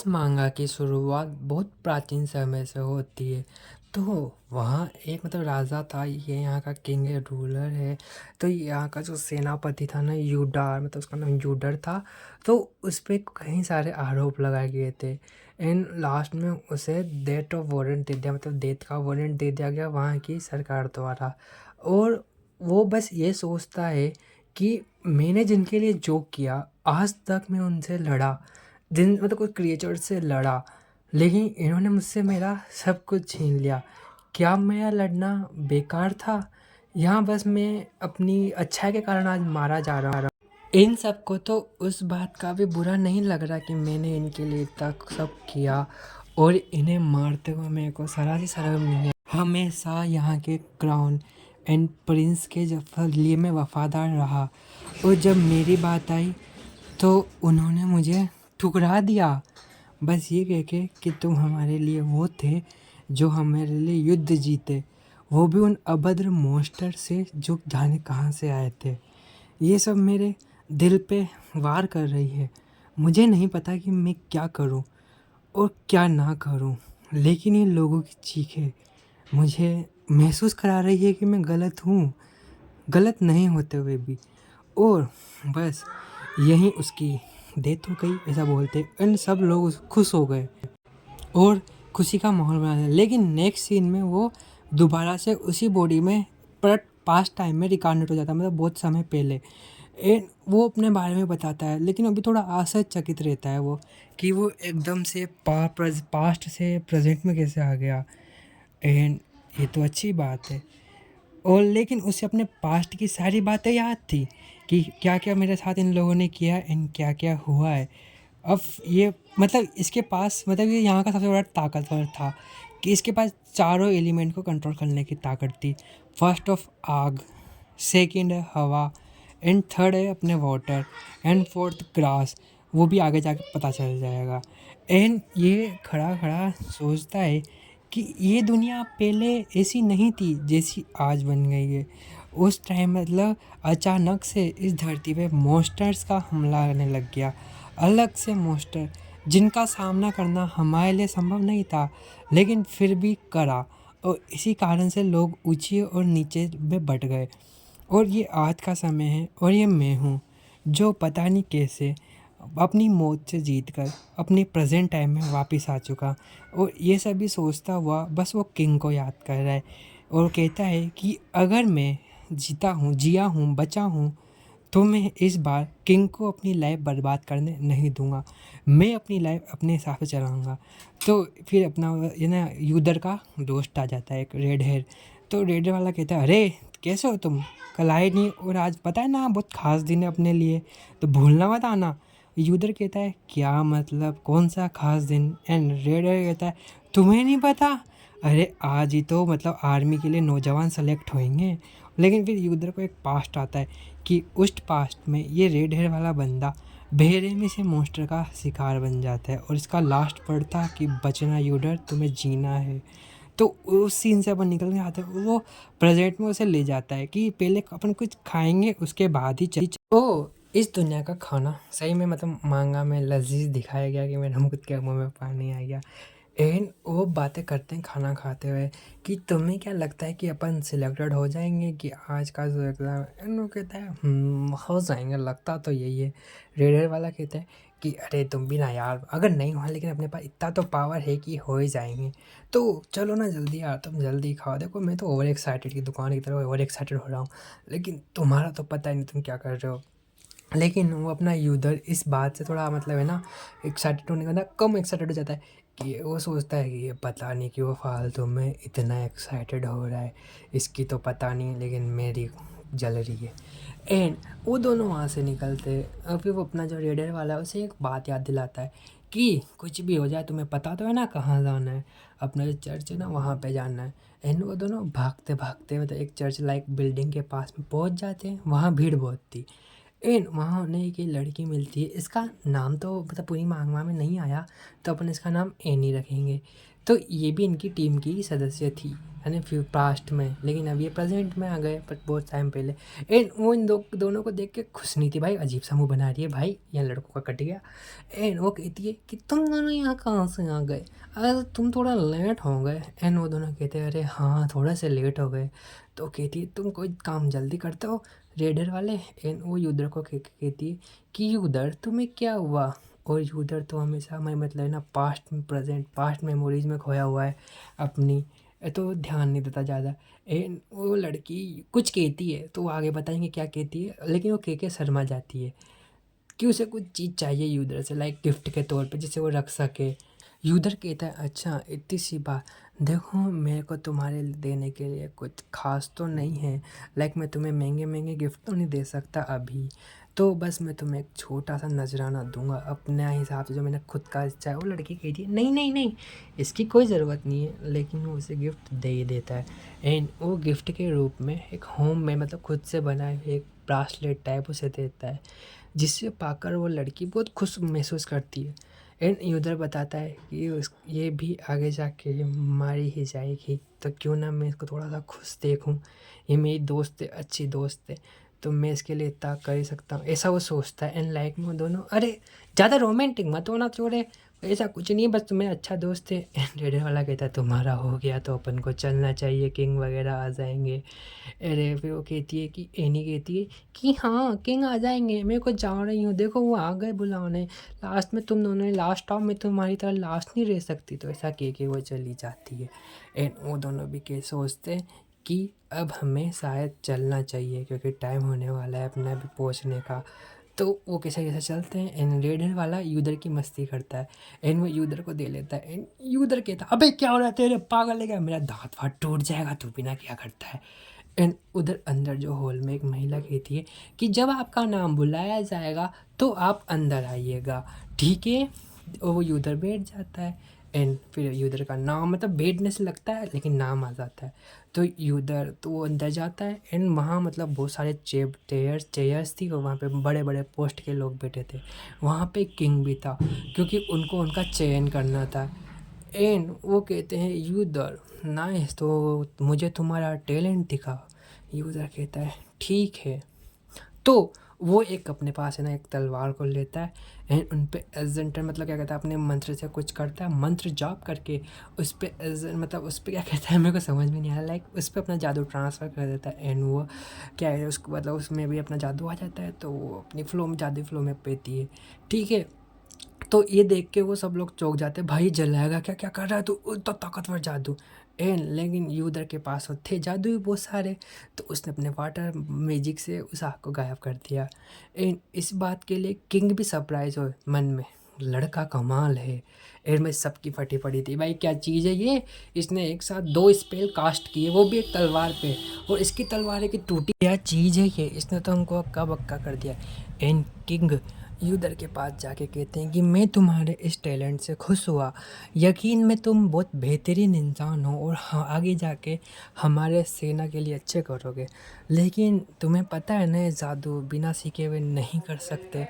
मांगा की शुरुआत बहुत प्राचीन समय से होती है। तो वहाँ एक राजा था, ये यहाँ का किंग है, रूलर है। तो यहाँ का जो सेनापति था ना, यूडार, उसका नाम यूडर था। तो उस पे कई सारे आरोप लगाए गए थे। एंड लास्ट में उसे डेथ ऑफ वारंट दे दिया, डेथ का वारंट दे दिया गया वहाँ की सरकार द्वारा। और वो बस ये सोचता है कि मैंने जिनके लिए जो किया, आज तक मैं उनसे लड़ा, जिन कुछ क्रिएचर से लड़ा, लेकिन इन्होंने मुझसे मेरा सब कुछ छीन लिया। क्या मेरा लड़ना बेकार था? यहाँ बस मैं अपनी अच्छाई के कारण आज मारा जा रहा हूँ। इन सबको तो उस बात का भी बुरा नहीं लग रहा कि मैंने इनके लिए इतना सब किया, और इन्हें मारते हुए मेरे को ज़रा सी शर्म नहीं है। हमेशा यहाँ के क्राउन एंड प्रिंस के लिए मैं वफादार रहा, और जब मेरी बात आई तो उन्होंने मुझे ठुकरा दिया, बस ये कह के कि तुम हमारे लिए वो थे जो हमारे लिए युद्ध जीते, वो भी उन अभद्र मॉन्स्टर से जो जाने कहाँ से आए थे। ये सब मेरे दिल पे वार कर रही है। मुझे नहीं पता कि मैं क्या करूं और क्या ना करूं, लेकिन ये लोगों की चीखें मुझे महसूस करा रही है कि मैं गलत हूँ, गलत नहीं होते हुए भी। और बस यहीं उसकी डेथ हो गई, ऐसा बोलते एंड सब लोग खुश हो गए और खुशी का माहौल बना दिया। लेकिन नेक्स्ट सीन में वो दोबारा से उसी बॉडी में बट पास्ट टाइम में रिकार्नेट हो जाता है, बहुत समय पहले। एंड वो अपने बारे में बताता है, लेकिन अभी थोड़ा आश्चर्यचकित रहता है वो कि वो एकदम से पास्ट से प्रेजेंट में कैसे आ गया। एंड ये तो अच्छी बात है। और लेकिन उसे अपने पास्ट की सारी बातें याद थी कि क्या क्या मेरे साथ इन लोगों ने किया एंड क्या क्या हुआ है। अब ये इसके पास ये यहाँ का सबसे बड़ा ताकतवर था कि इसके पास चारों एलिमेंट को कंट्रोल करने की ताकत थी। फर्स्ट ऑफ आग, सेकंड है हवा, एंड थर्ड है अपने वाटर, एंड फोर्थ ग्रास। वो भी आगे जाके पता चल जाएगा। एंड ये खड़ा खड़ा सोचता है कि ये दुनिया पहले ऐसी नहीं थी जैसी आज बन गई है। उस टाइम अचानक से इस धरती पे मॉन्स्टर्स का हमला आने लग गया, अलग से मॉन्स्टर जिनका सामना करना हमारे लिए संभव नहीं था, लेकिन फिर भी करा। और इसी कारण से लोग ऊंचे और नीचे में बट गए। और ये आज का समय है, और ये मैं हूँ जो पता नहीं कैसे अपनी मौत से जीत कर अपनी प्रेजेंट टाइम में वापस आ चुका। और ये सभी सोचता हुआ बस वो किंग को याद कर रहा है, और कहता है कि अगर मैं जीता हूँ, जिया हूँ, बचा हूँ, तो मैं इस बार किंग को अपनी लाइफ बर्बाद करने नहीं दूंगा। मैं अपनी लाइफ अपने हिसाब से चलाऊँगा। तो फिर अपना ये ना यूदर का दोस्त आ जाता है, एक रेड हेयर। तो रेड हेयर वाला कहता है, अरे कैसे हो तुम, कल आए नहीं, और आज पता है ना बहुत ख़ास दिन है अपने लिए, तो भूलना मत आना। यूदर कहता है, क्या मतलब, कौन सा ख़ास दिन? एंड रेड हेयर कहता है, तुम्हें नहीं पता? अरे आज ही तो आर्मी के लिए नौजवान सेलेक्ट होंगे। लेकिन फिर यूदर को एक पास्ट आता है कि उस पास्ट में ये रेड हेयर वाला बंदा बेरहमी से मॉन्स्टर का शिकार बन जाता है, और इसका लास्ट वर्ड था कि बचना यूडर, तुम्हें जीना है। तो उस सीन से अपन निकल के आते हैं, वो प्रेजेंट में उसे ले जाता है कि पहले अपन कुछ खाएंगे, उसके बाद ही चल। तो इस दुनिया का खाना सही में मांगा में लजीज दिखाया गया कि मेरे मुँह के मुँह में पानी आ गया। एंड वो बातें करते हैं खाना खाते हुए कि तुम्हें क्या लगता है कि अपन सिलेक्टेड हो जाएंगे कि आज का जो एग्ज़ाम। एंड वो कहता है, हो जाएंगे, लगता तो यही है। रेडर वाला कहता है कि अरे तुम भी ना यार, अगर नहीं हुआ लेकिन अपने पास इतना तो पावर है कि हो ही जाएंगे। तो चलो ना जल्दी यार, तुम जल्दी खाओ। देखो मैं तो ओवर एक्साइटेड की दुकान की तरह ओवर एक्साइटेड हो रहा हूँ, लेकिन तुम्हारा तो पता ही नहीं तुम क्या कर रहे हो। लेकिन वो अपना यूदर इस बात से थोड़ा है ना, एक्साइटेड होने का ना कम एक्साइटेड हो जाता है कि वो सोचता है कि ये पता नहीं कि वो फालतू में इतना एक्साइटेड हो रहा है, इसकी तो पता नहीं लेकिन मेरी जल रही है। एंड वो दोनों वहाँ से निकलते हैं, और फिर वो अपना जो रेडर वाला है उसे एक बात याद दिलाता है कि कुछ भी हो जाए तुम्हें पता तो है ना कहाँ जाना है, अपना जो चर्च है ना वहाँ पे जाना है। एंड वो दोनों भागते भागते एक चर्च लाइक बिल्डिंग के पास में पहुँच जाते हैं। वहाँ भीड़ बहुत थी। एंड वहाँ उन्हें एक ये लड़की मिलती है, इसका नाम तो मतलब पूरी मांगवा में नहीं आया, तो अपन इसका नाम एनी रखेंगे। तो ये भी इनकी टीम की ही सदस्य थी, है ना, फिर पास्ट में, लेकिन अब ये प्रेजेंट में आ गए पर बहुत टाइम पहले। एंड वो इन दोनों को देख के खुश नहीं थी, भाई अजीब सा मुँह बना रही है भाई, यहाँ लड़कों का कट गया। एंड वो कहती है कि तुम दोनों यहाँ कहाँ से आ गए, अरे तुम थोड़ा लेट हो गए। एंड वो दोनों कहते हैं अरे हाँ थोड़ा से लेट हो गए। तो कहती है तुम कोई काम जल्दी करते हो रेडर वाले। एंड वो यूदर को कहती है कि यूदर तुम्हें क्या हुआ। और यूदर तो हमेशा मैं मतलब ना पास्ट में प्रेजेंट पास्ट मेमोरीज में खोया हुआ है अपनी, तो ध्यान नहीं देता ज़्यादा। एंड वो लड़की कुछ कहती है तो वो आगे बताएंगे क्या कहती है, लेकिन वो कह के शर्मा जाती है कि उसे कुछ चीज़ चाहिए यूदर से, लाइक गिफ्ट के तौर पे जिसे वो रख सके। यूदर कहता है अच्छा इतनी सी बात, देखो मेरे को तुम्हारे देने के लिए कुछ खास तो नहीं है, लाइक मैं तुम्हें महंगे महंगे गिफ्ट तो नहीं दे सकता अभी, तो बस मैं तुम्हें एक छोटा सा नजराना दूंगा अपने हिसाब से जो मैंने खुद का इच्छा है। वो लड़की कहती है नहीं नहीं नहीं, इसकी कोई ज़रूरत नहीं है, लेकिन वो उसे गिफ्ट दे ही देता है। एंड वो गिफ्ट के रूप में एक होम में मतलब खुद से बनाए हुए एक ब्रासलेट टाइप उसे देता है, जिसे पाकर वो लड़की बहुत खुश महसूस करती है। एंड यूदर बताता है कि ये भी आगे जाके मारी ही जाएगी, तो क्यों ना मैं इसको थोड़ा सा खुश देखूं, ये मेरी दोस्त है, अच्छी दोस्त है, तो मैं इसके लिए इतना कर ही सकता हूँ, ऐसा वो सोचता है। एंड लाइक में दोनों अरे ज़्यादा रोमांटिक मत होना छोड़े, ऐसा कुछ नहीं है, बस तुम्हें अच्छा दोस्त है। एंड रेडर वाला कहता है तुम्हारा हो गया तो अपन को चलना चाहिए, किंग वगैरह आ जाएंगे। अरे फिर वो कहती है कि एनी कहती है कि हाँ किंग आ जाएंगे, मेरे को जा रही हूँ, देखो वो आ गए बुलाने, लास्ट में तुम दोनों ने लास्ट टाइम में तुम्हारी तरह लास्ट नहीं रह सकती, तो ऐसा कह के वो चली जाती है। एंड वो दोनों भी के सोचते हैं कि अब हमें शायद चलना चाहिए क्योंकि टाइम होने वाला है अपना भी पहुँचने का। तो वो कैसे कैसे चलते हैं। एंड रेडर वाला यूदर की मस्ती करता है, एंड वो यूदर को दे लेता है। एंड यूदर कहता है अबे क्या हो रहा है तेरे, पागल है क्या, मेरा दांत वात टूट जाएगा तू बिना क्या करता है। एंड उधर अंदर जो हॉल में एक महिला कहती है कि जब आपका नाम बुलाया जाएगा तो आप अंदर आइएगा, ठीक है। और वो यूदर बैठ जाता है। एंड फिर यूदर का नाम मतलब बैठने से लगता है लेकिन नाम आ जाता है, तो यूदर तो वो अंदर जाता है। एंड वहाँ मतलब बहुत सारे चेयर्स थी और वहाँ पे बड़े बड़े पोस्ट के लोग बैठे थे। वहाँ पे किंग भी था क्योंकि उनको उनका चयन करना था। एंड वो कहते हैं यूदर नाइस, तो मुझे तुम्हारा टैलेंट दिखा। यूदर कहता है ठीक है। तो वो एक अपने पास है ना एक तलवार को लेता है। एंड उन पे एजेंटर मतलब क्या कहता है अपने मंत्र से कुछ करता है, मंत्र जाप करके उस पे मतलब उस पे क्या कहता है मेरे को समझ में नहीं आया, लाइक उस पे अपना जादू ट्रांसफ़र कर देता है। एंड वो क्या है उसको मतलब उसमें भी अपना जादू आ जाता है, तो वो अपनी फ्लो में जादू फ्लो में पेती है, ठीक है। तो ये देख के वो सब लोग चौंक जाते हैं, भाई जलाएगा क्या, क्या कर रहा है तू, तो ताकतवर जादू। एंड लेकिन यूदर के पास वो थे जादू भी बहुत सारे, तो उसने अपने वाटर मैजिक से उस आग को गायब कर दिया। एंड इस बात के लिए किंग भी सरप्राइज हो मन में, लड़का कमाल है। एंड में सबकी फटी पड़ी थी भाई क्या चीज़ है ये, इसने एक साथ 2 स्पेल कास्ट किए वो भी एक तलवार पे, और इसकी तलवार है कि टूटी, क्या चीज़ है ये, इसने तो हमको अक्का बक्का कर दिया। एंड किंग यूदर के पास जाके कहते हैं कि मैं तुम्हारे इस टैलेंट से खुश हुआ, यकीन में तुम बहुत बेहतरीन इंसान हो और हाँ आगे जाके हमारे सेना के लिए अच्छे करोगे, लेकिन तुम्हें पता है ना ये जादू बिना सीखे हुए नहीं कर सकते।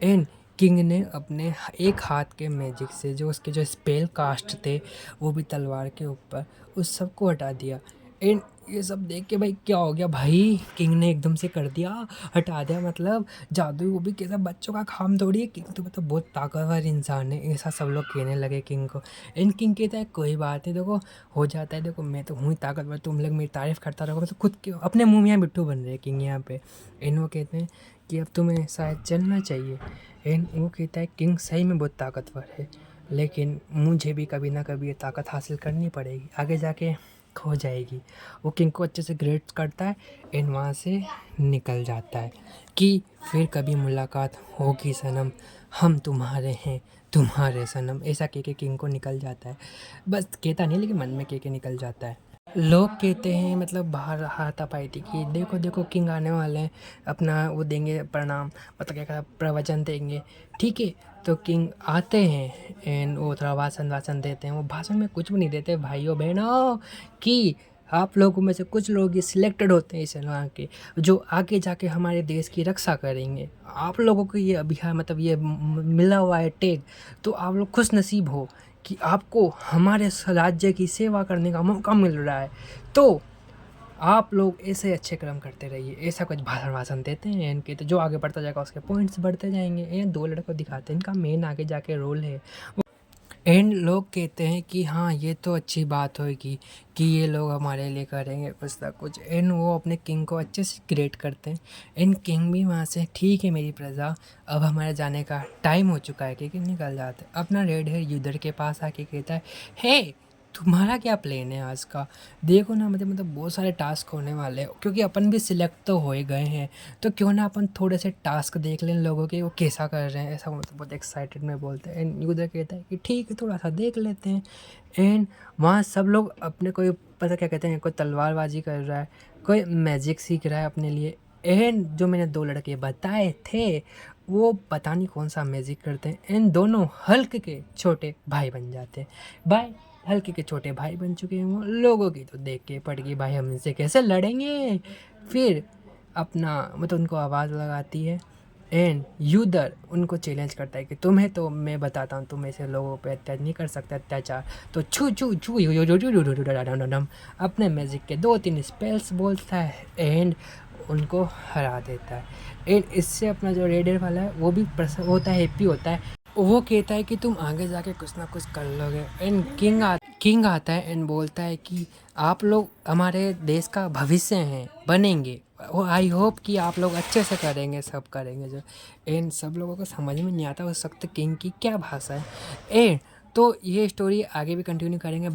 एंड किंग ने अपने एक हाथ के मैजिक से जो उसके जो स्पेल कास्ट थे वो भी तलवार के ऊपर उस सब को हटा दिया। एंड ये सब देख के भाई क्या हो गया भाई, किंग ने एकदम से कर दिया, हटा दिया, मतलब जादू वो भी कैसा बच्चों का काम थोड़ी है, किंग तो मतलब बहुत ताकतवर इंसान है, ऐसा सब लोग कहने लगे किंग को। एंड किंग कहता है कोई बात नहीं, देखो हो जाता है, देखो मैं तो हूँ ही ताकतवर, तुम लोग मेरी तारीफ करता रहो, मतलब खुद के अपने मुँह में मिट्टू बन रहे हैं किंग यहाँ पे। एंड वो कहते हैं कि अब तुम्हें शायद चलना चाहिए। एंड वो कहता है किंग सही में बहुत ताकतवर है, लेकिन मुझे भी कभी ना कभी ये ताकत हासिल करनी पड़ेगी, आगे जाके हो जाएगी। वो किंग को अच्छे से ग्रेट करता है एंड वहाँ से निकल जाता है कि फिर कभी मुलाकात होगी सनम, हम तुम्हारे हैं तुम्हारे सनम, ऐसा कह के किंग को निकल जाता है। बस कहता नहीं लेकिन मन में कह के निकल जाता है। लोग कहते हैं मतलब बाहर हाथापाई थी कि देखो देखो किंग आने वाले हैं, अपना वो देंगे प्रणाम, मतलब क्या कहता प्रवचन देंगे, ठीक है। तो किंग आते हैं एंड वो थोड़ा भाषण वाषण देते हैं, वो भाषण में कुछ भी नहीं देते भाइयों बहनों कि आप लोगों में से कुछ लोग ये सिलेक्टेड होते हैं इस सेना के, जो आगे जाके हमारे देश की रक्षा करेंगे। आप लोगों को ये अभियान मतलब ये मिला हुआ है टैग, तो आप लोग खुश नसीब हो कि आपको हमारे राज्य की सेवा करने का मौका मिल रहा है। तो आप लोग ऐसे अच्छे कर्म करते रहिए। ऐसा कुछ भाषण वाषण देते हैं इनके, तो जो आगे बढ़ता जाएगा उसके पॉइंट्स बढ़ते जाएंगे। ये 2 लड़कों दिखाते हैं, इनका मेन आगे जाके रोल है। एंड लोग कहते हैं कि हाँ ये तो अच्छी बात होगी कि ये लोग हमारे लिए करेंगे कुछ ना कुछ। एंड वो अपने किंग को अच्छे से ग्रेट करते हैं। एंड किंग भी वहाँ से ठीक है मेरी प्रजा, अब हमारे जाने का टाइम हो चुका है, क्योंकि निकल जाते हैं। अपना रेड हेयर यूदर के पास आके कहता है, हे तुम्हारा क्या प्लान है आज का? देखो ना मतलब बहुत सारे टास्क होने वाले हैं, क्योंकि अपन भी सिलेक्ट तो हो ही गए हैं, तो क्यों ना अपन थोड़े से टास्क देख लें लोगों के, वो कैसा कर रहे हैं। ऐसा मतलब बहुत एक्साइटेड में बोलते हैं। एंड यूदर कहता है कि ठीक है थोड़ा सा देख लेते हैं। एंड वहाँ सब लोग अपने कोई पता क्या कहते हैं, कोई तलवारबाजी कर रहा है, कोई मैजिक सीख रहा है अपने लिए। एंड जो मैंने 2 लड़के बताए थे वो पता नहीं कौन सा मैजिक करते हैं। एंड दोनों हल्क के छोटे भाई बन जाते हैं। भाई हल्के के छोटे भाई बन चुके हैं। वो लोगों की तो देख के पड़ गई, भाई हम इनसे कैसे लड़ेंगे। फिर अपना मतलब उनको आवाज़ लगाती है। एंड यूदर उनको चैलेंज करता है कि तुम्हें तो मैं बताता हूँ, तुम ऐसे लोगों पे अत्याचार नहीं कर सकते अत्याचार, तो छू छू छू you you you you you you अपने मैजिक के 2-3 स्पेल्स बोलता है एंड उनको हरा देता है। एंड इससे अपना जो रेडर वाला है वो भी प्रसन्न होता है, हैप्पी होता है। वो कहता है कि तुम आगे जाके कुछ ना कुछ कर लोगे। एंड किंग आता है एंड बोलता है कि आप लोग हमारे देश का भविष्य हैं, बनेंगे। वो आई होप कि आप लोग अच्छे से करेंगे, सब करेंगे जो। एंड सब लोगों को समझ में नहीं आता उस वक्त किंग की क्या भाषा है। एंड तो ये स्टोरी आगे भी कंटिन्यू करेंगे।